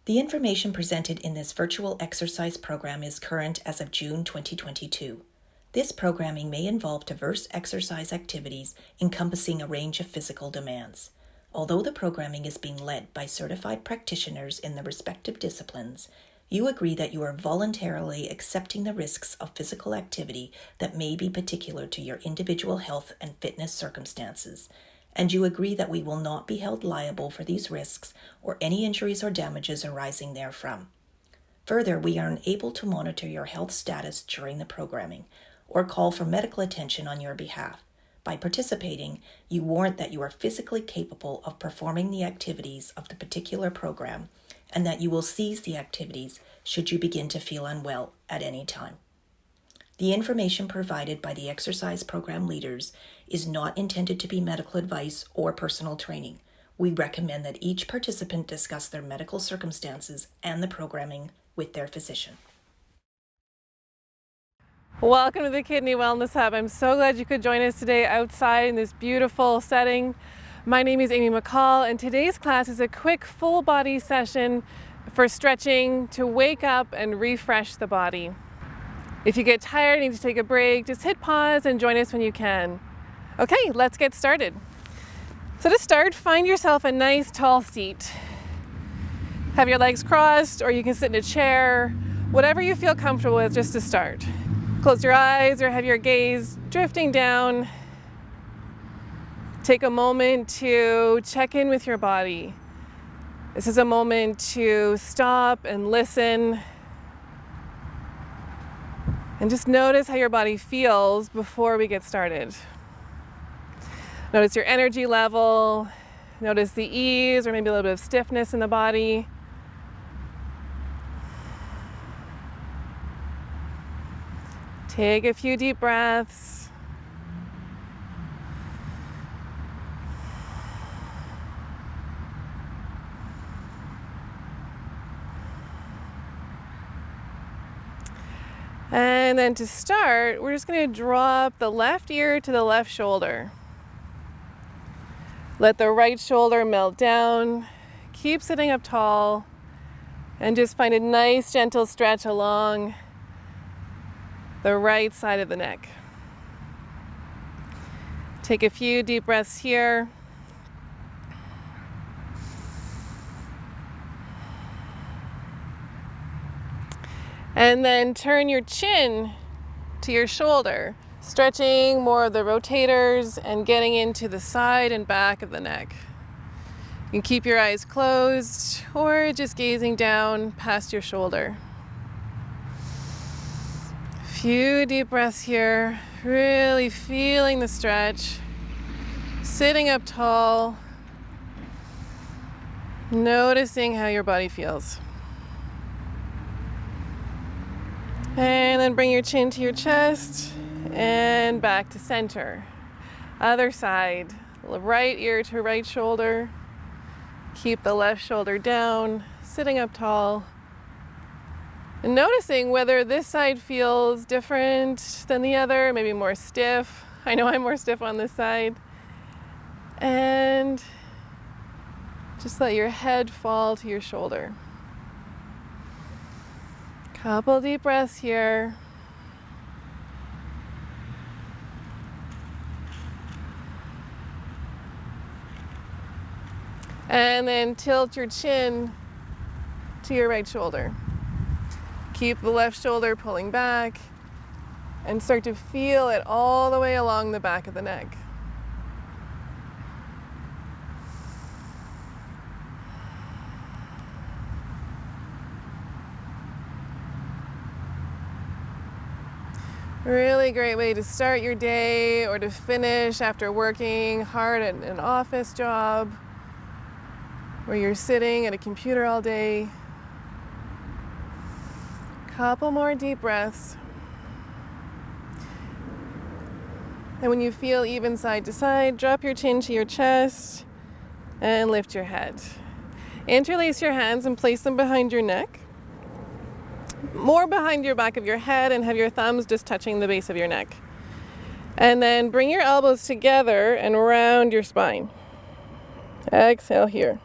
The information presented in this virtual exercise program is current as of June 2022. This programming may involve diverse exercise activities encompassing a range of physical demands. Although the programming is being led by certified practitioners in the respective disciplines, you agree that you are voluntarily accepting the risks of physical activity that may be particular to your individual health and fitness circumstances, and you agree that we will not be held liable for these risks or any injuries or damages arising therefrom. Further, we are unable to monitor your health status during the programming or call for medical attention on your behalf. By participating, you warrant that you are physically capable of performing the activities of the particular program and that you will cease the activities should you begin to feel unwell at any time. The information provided by the exercise program leaders is not intended to be medical advice or personal training. We recommend that each participant discuss their medical circumstances and the programming with their physician. Welcome to the Kidney Wellness Hub. I'm so glad you could join us today outside in this beautiful setting. My name is Amy McCall, and today's class is a quick full body session for stretching to wake up and refresh the body. If you get tired and need to take a break, just hit pause and join us when you can. Okay, let's get started. So to start, find yourself a nice tall seat. Have your legs crossed, or you can sit in a chair, whatever you feel comfortable with just to start. Close your eyes or have your gaze drifting down. Take a moment to check in with your body. This is a moment to stop and listen and just notice how your body feels before we get started. Notice your energy level, notice the ease or maybe a little bit of stiffness in the body. Take a few deep breaths. And then to start, we're just going to drop the left ear to the left shoulder. Let the right shoulder melt down. Keep sitting up tall and just find a nice gentle stretch along the right side of the neck. Take a few deep breaths here. And then turn your chin to your shoulder, stretching more of the rotators and getting into the side and back of the neck. You can keep your eyes closed or just gazing down past your shoulder. Few deep breaths here, really feeling the stretch, sitting up tall, noticing how your body feels. And then bring your chin to your chest and back to center. Other side, right ear to right shoulder. Keep the left shoulder down, sitting up tall. And noticing whether this side feels different than the other, maybe more stiff. I know I'm more stiff on this side. And just let your head fall to your shoulder. Couple deep breaths here. And then tilt your chin to your right shoulder. Keep the left shoulder pulling back and start to feel it all the way along the back of the neck. Really great way to start your day or to finish after working hard at an office job where you're sitting at a computer all day. Couple more deep breaths. And when you feel even side to side, drop your chin to your chest and lift your head. Interlace your hands and place them behind your neck. More behind your back of your head, and have your thumbs just touching the base of your neck. And then bring your elbows together and round your spine. Exhale here.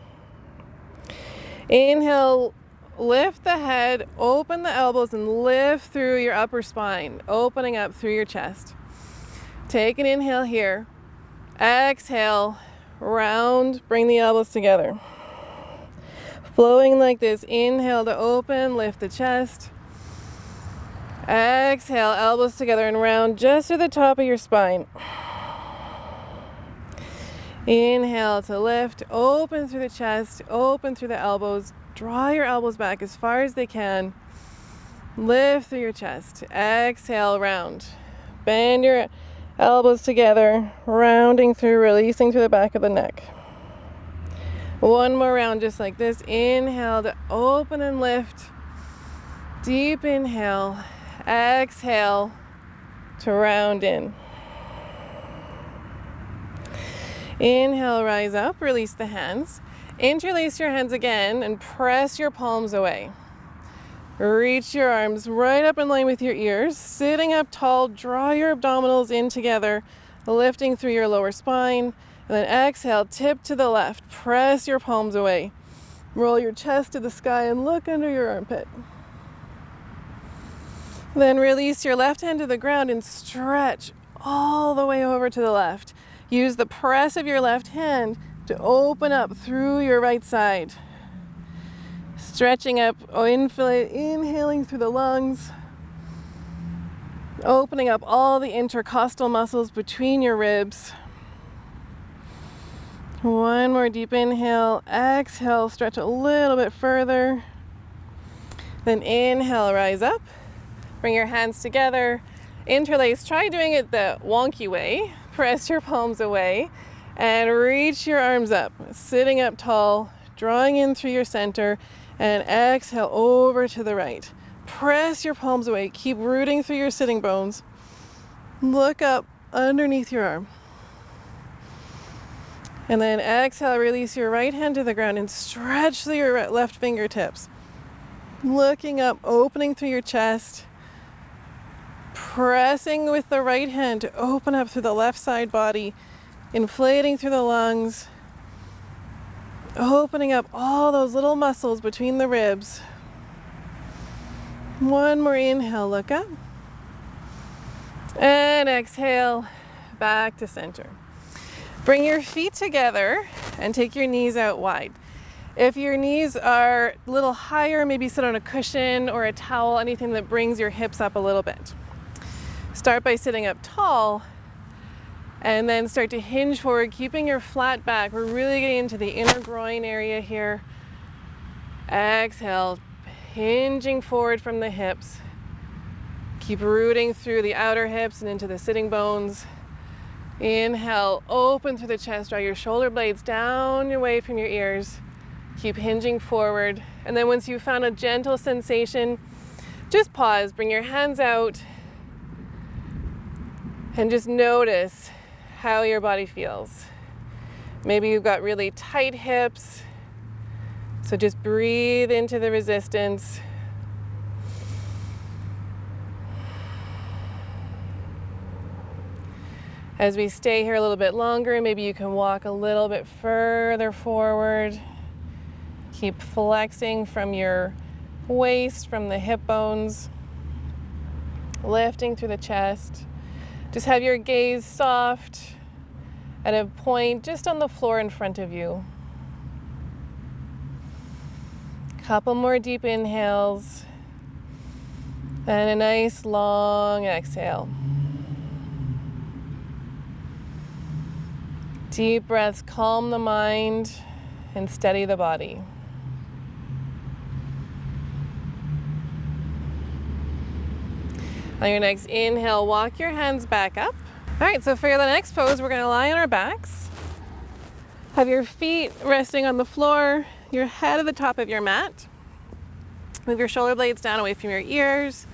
Inhale, lift the head, open the elbows, and lift through your upper spine, opening up through your chest. Take an inhale here. Exhale, round, bring the elbows together. Flowing like this, inhale to open, lift the chest. Exhale, elbows together and round just to the top of your spine. Inhale to lift, open through the chest, open through the elbows. Draw your elbows back as far as they can. Lift through your chest. Exhale, round. Bend your elbows together, rounding through, releasing through the back of the neck. One more round just like this. Inhale to open and lift. Deep inhale. Exhale to round in. Inhale, rise up, release the hands. Interlace your hands again and press your palms away. Reach your arms right up in line with your ears. Sitting up tall, draw your abdominals in together, lifting through your lower spine. And then exhale, tip to the left. Press your palms away. Roll your chest to the sky and look under your armpit. Then release your left hand to the ground and stretch all the way over to the left. Use the press of your left hand to open up through your right side. Stretching up, inhaling through the lungs. Opening up all the intercostal muscles between your ribs. One more deep inhale. Exhale, stretch a little bit further. Then inhale, rise up. Bring your hands together. Interlace. Try doing it the wonky way. Press your palms away and reach your arms up. Sitting up tall, drawing in through your center, and exhale over to the right. Press your palms away. Keep rooting through your sitting bones. Look up underneath your arm. And then exhale, release your right hand to the ground and stretch through your left fingertips. Looking up, opening through your chest. Pressing with the right hand to open up through the left side body. Inflating through the lungs. Opening up all those little muscles between the ribs. One more inhale, look up. And exhale, back to center. Bring your feet together and take your knees out wide. If your knees are a little higher, maybe sit on a cushion or a towel, anything that brings your hips up a little bit. Start by sitting up tall and then start to hinge forward, keeping your flat back. We're really getting into the inner groin area here. Exhale, hinging forward from the hips. Keep rooting through the outer hips and into the sitting bones. Inhale, open through the chest, draw your shoulder blades down away from your ears. Keep hinging forward. And then once you've found a gentle sensation, just pause, bring your hands out, and just notice how your body feels. Maybe you've got really tight hips, so just breathe into the resistance. As we stay here a little bit longer, maybe you can walk a little bit further forward. Keep flexing from your waist, from the hip bones, lifting through the chest. Just have your gaze soft at a point just on the floor in front of you. Couple more deep inhales and a nice long exhale. Deep breaths calm the mind and steady the body. On your next inhale, walk your hands back up. All right, so for the next pose, we're gonna lie on our backs. Have your feet resting on the floor, your head at the top of your mat. Move your shoulder blades down away from your ears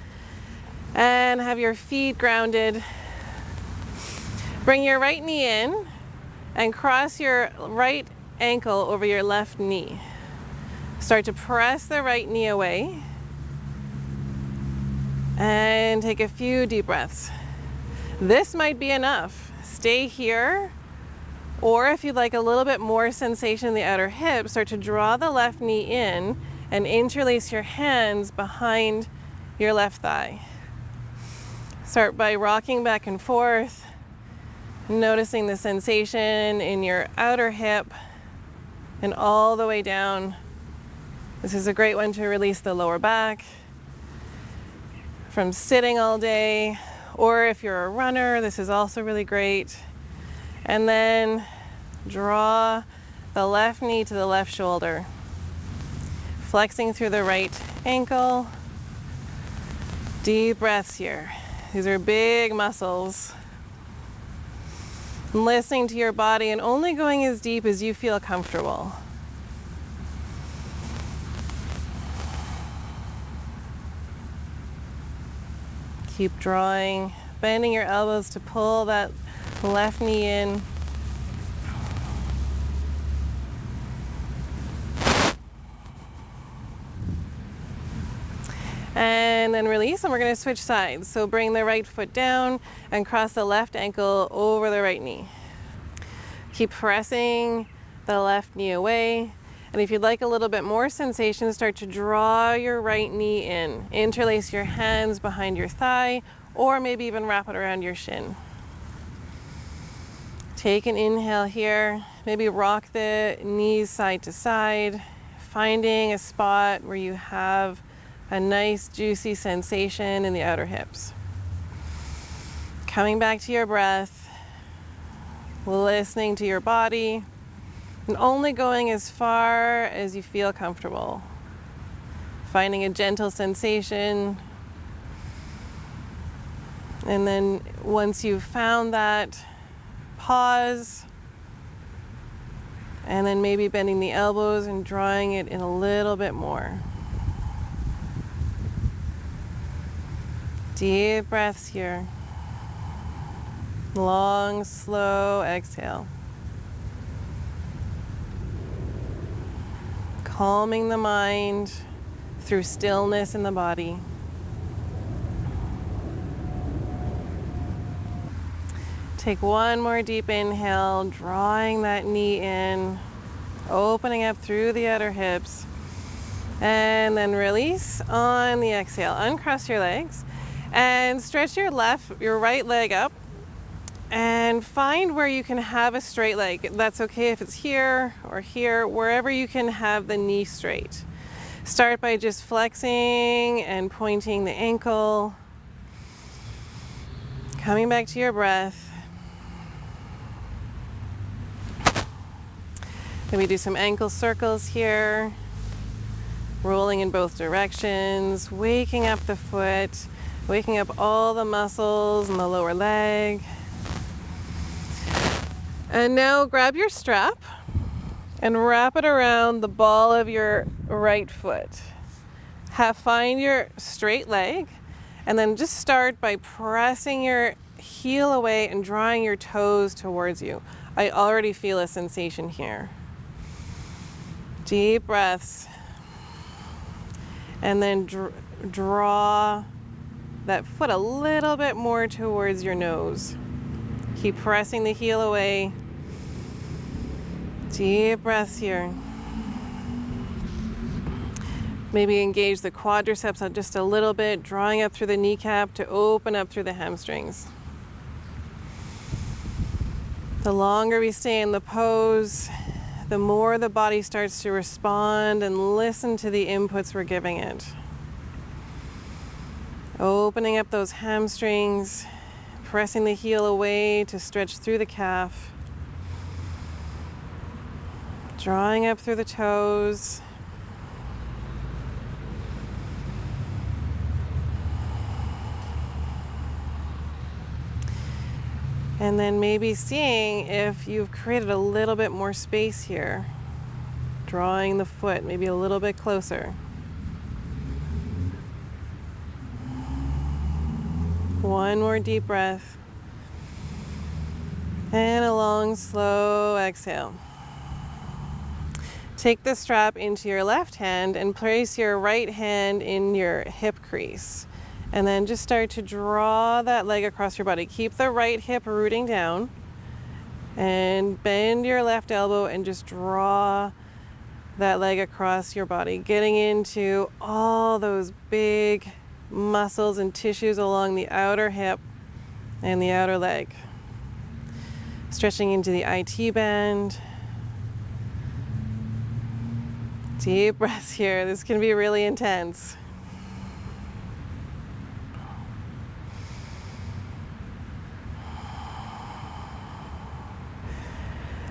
and have your feet grounded. Bring your right knee in and cross your right ankle over your left knee. Start to press the right knee away. And take a few deep breaths. This might be enough. Stay here, or if you'd like a little bit more sensation in the outer hip, start to draw the left knee in and interlace your hands behind your left thigh. Start by rocking back and forth, noticing the sensation in your outer hip and all the way down. This is a great one to release the lower back from sitting all day, or if you're a runner, this is also really great. And then draw the left knee to the left shoulder, flexing through the right ankle. Deep breaths here. These are big muscles. Listening to your body and only going as deep as you feel comfortable. Keep drawing, bending your elbows to pull that left knee in. And then release, and we're going to switch sides. So bring the right foot down and cross the left ankle over the right knee. Keep pressing the left knee away. And if you'd like a little bit more sensation, start to draw your right knee in. Interlace your hands behind your thigh, or maybe even wrap it around your shin. Take an inhale here. Maybe rock the knees side to side, finding a spot where you have a nice juicy sensation in the outer hips. Coming back to your breath, listening to your body, and only going as far as you feel comfortable. Finding a gentle sensation. And then once you've found that, pause. And then maybe bending the elbows and drawing it in a little bit more. Deep breaths here. Long, slow exhale. Calming the mind through stillness in the body. Take one more deep inhale, drawing that knee in, opening up through the outer hips, and then release on the exhale. Uncross your legs and stretch your right leg up, and find where you can have a straight leg. That's okay if it's here or here, wherever you can have the knee straight. Start by just flexing and pointing the ankle. Coming back to your breath. Maybe do some ankle circles here. Rolling in both directions, waking up the foot, waking up all the muscles in the lower leg. And now grab your strap and wrap it around the ball of your right foot. Find your straight leg, and then just start by pressing your heel away and drawing your toes towards you. I already feel a sensation here. Deep breaths. And then draw that foot a little bit more towards your nose. Keep pressing the heel away. Deep breaths here. Maybe engage the quadriceps just a little bit, drawing up through the kneecap to open up through the hamstrings. The longer we stay in the pose, the more the body starts to respond and listen to the inputs we're giving it. Opening up those hamstrings, pressing the heel away to stretch through the calf. Drawing up through the toes. And then maybe seeing if you've created a little bit more space here. Drawing the foot maybe a little bit closer. One more deep breath. And a long, slow exhale. Take the strap into your left hand and place your right hand in your hip crease. And then just start to draw that leg across your body. Keep the right hip rooting down. And bend your left elbow and just draw that leg across your body, getting into all those big muscles and tissues along the outer hip and the outer leg. Stretching into the IT band. Deep breaths here. This can be really intense.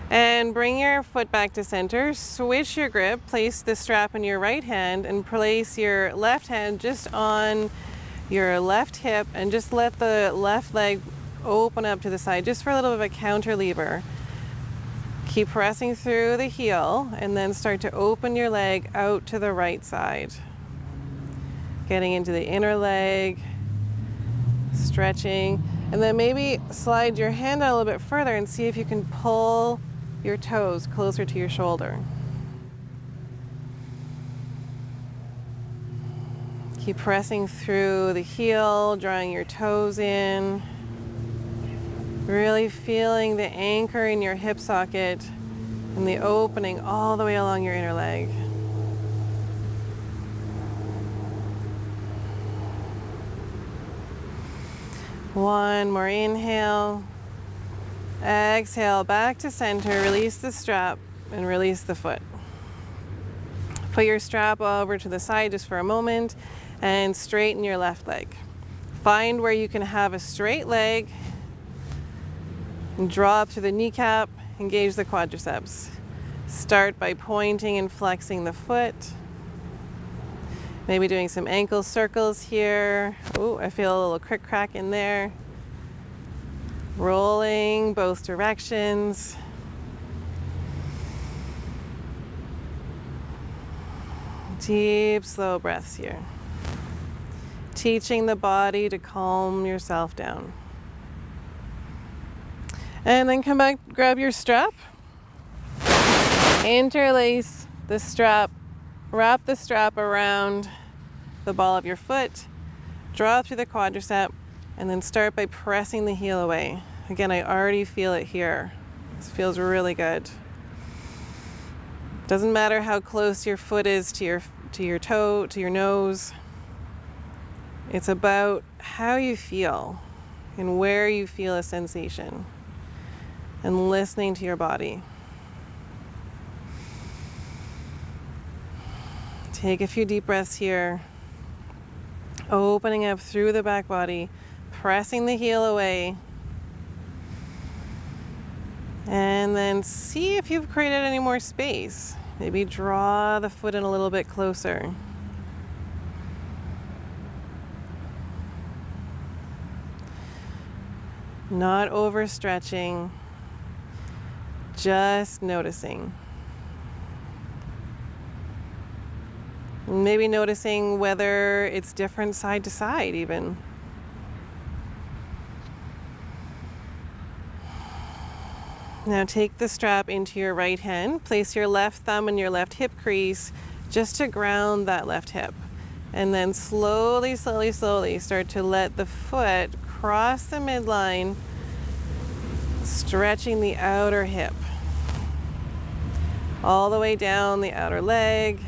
And bring your foot back to center. Switch your grip. Place the strap in your right hand and place your left hand just on your left hip and just let the left leg open up to the side just for a little bit of a counter lever. Keep pressing through the heel and then start to open your leg out to the right side. Getting into the inner leg, stretching, and then maybe slide your hand out a little bit further and see if you can pull your toes closer to your shoulder. Keep pressing through the heel, drawing your toes in. Really feeling the anchor in your hip socket and the opening all the way along your inner leg. One more inhale. Exhale, back to center. Release the strap and release the foot. Put your strap over to the side just for a moment and straighten your left leg. Find where you can have a straight leg. And draw up to the kneecap, engage the quadriceps. Start by pointing and flexing the foot. Maybe doing some ankle circles here. Oh, I feel a little crick crack in there. Rolling both directions. Deep, slow breaths here. Teaching the body to calm yourself down. And then come back, grab your strap, interlace the strap, wrap the strap around the ball of your foot, draw through the quadricep, and then start by pressing the heel away. Again, I already feel it here. This feels really good. Doesn't matter how close your foot is to your toe, to your nose. It's about how you feel and where you feel a sensation. And listening to your body. Take a few deep breaths here. Opening up through the back body, pressing the heel away. And then see if you've created any more space. Maybe draw the foot in a little bit closer. Not overstretching. Just noticing. Maybe noticing whether it's different side to side even. Now take the strap into your right hand. Place your left thumb in your left hip crease just to ground that left hip. And then slowly, slowly, slowly start to let the foot cross the midline, stretching the outer hip. All the way down the outer leg,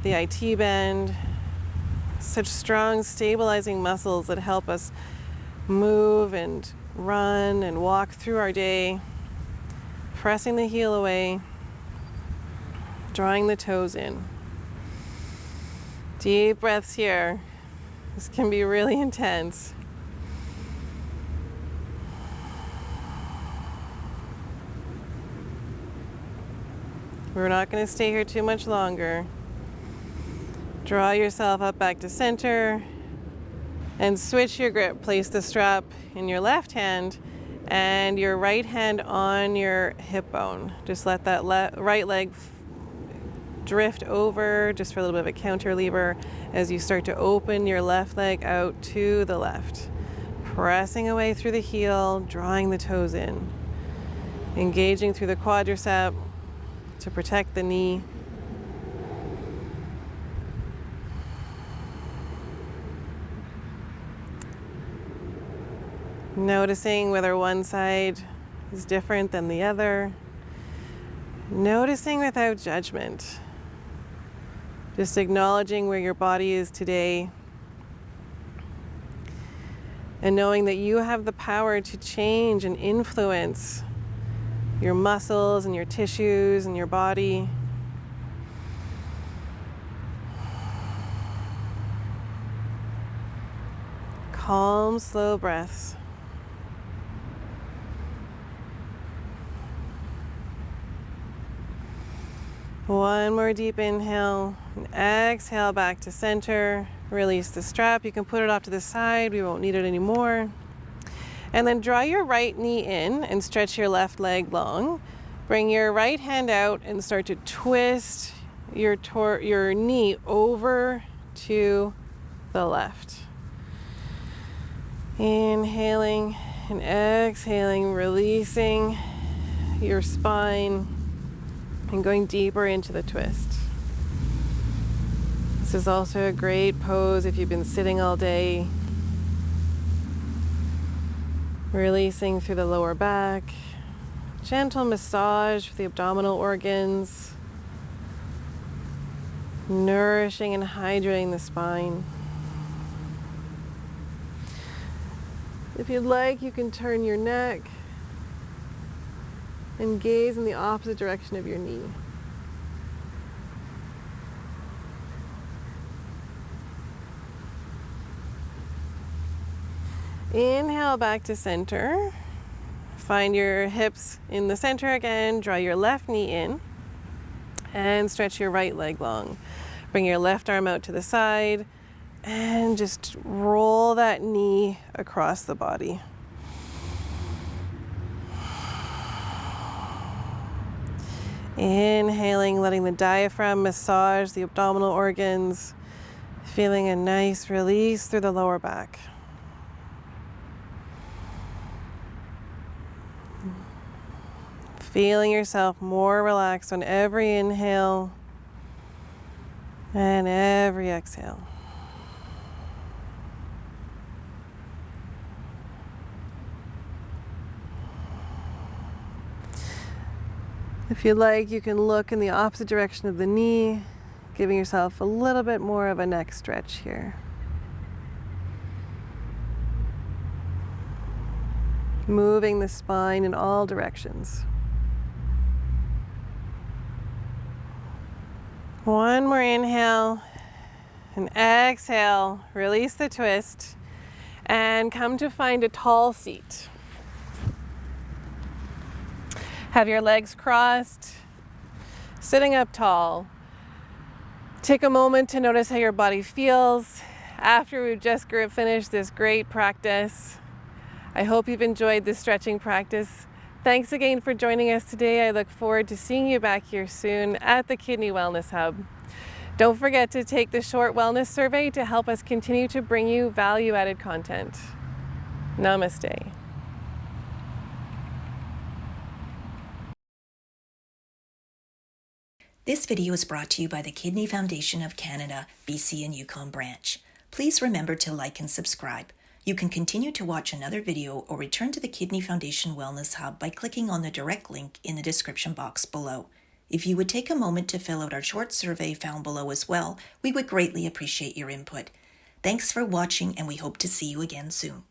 the IT bend. Such strong stabilizing muscles that help us move and run and walk through our day. Pressing the heel away, drawing the toes in. Deep breaths here. This can be really intense. We're not going to stay here too much longer. Draw yourself up back to center and switch your grip. Place the strap in your left hand and your right hand on your hip bone. Just let that right leg drift over just for a little bit of a counter lever as you start to open your left leg out to the left. Pressing away through the heel, drawing the toes in. Engaging through the quadricep to protect the knee. Noticing whether one side is different than the other. Noticing without judgment. Just acknowledging where your body is today and knowing that you have the power to change and influence your muscles and your tissues and your body. Calm, slow breaths. One more deep inhale, and exhale back to center. Release the strap. You can put it off to the side. We won't need it anymore. And then draw your right knee in and stretch your left leg long. Bring your right hand out and start to twist your knee over to the left. Inhaling and exhaling, releasing your spine and going deeper into the twist. This is also a great pose if you've been sitting all day. Releasing through the lower back. Gentle massage for the abdominal organs. Nourishing and hydrating the spine. If you'd like, you can turn your neck and gaze in the opposite direction of your knee. Inhale back to center. Find your hips in the center again. Draw your left knee in and stretch your right leg long. Bring your left arm out to the side and just roll that knee across the body. Inhaling, letting the diaphragm massage the abdominal organs, feeling a nice release through the lower back. Feeling yourself more relaxed on every inhale and every exhale. If you'd like, you can look in the opposite direction of the knee, giving yourself a little bit more of a neck stretch here. Moving the spine in all directions. One more inhale and exhale. Release the twist and come to find a tall seat. Have your legs crossed, sitting up tall. Take a moment to notice how your body feels after we've just finished this great practice. I hope you've enjoyed this stretching practice. Thanks again for joining us today. I look forward to seeing you back here soon at the Kidney Wellness Hub. Don't forget to take the short wellness survey to help us continue to bring you value-added content. Namaste. This video is brought to you by the Kidney Foundation of Canada, BC and Yukon branch. Please remember to like and subscribe. You can continue to watch another video or return to the Kidney Foundation Wellness Hub by clicking on the direct link in the description box below. If you would take a moment to fill out our short survey found below as well, we would greatly appreciate your input. Thanks for watching, and we hope to see you again soon.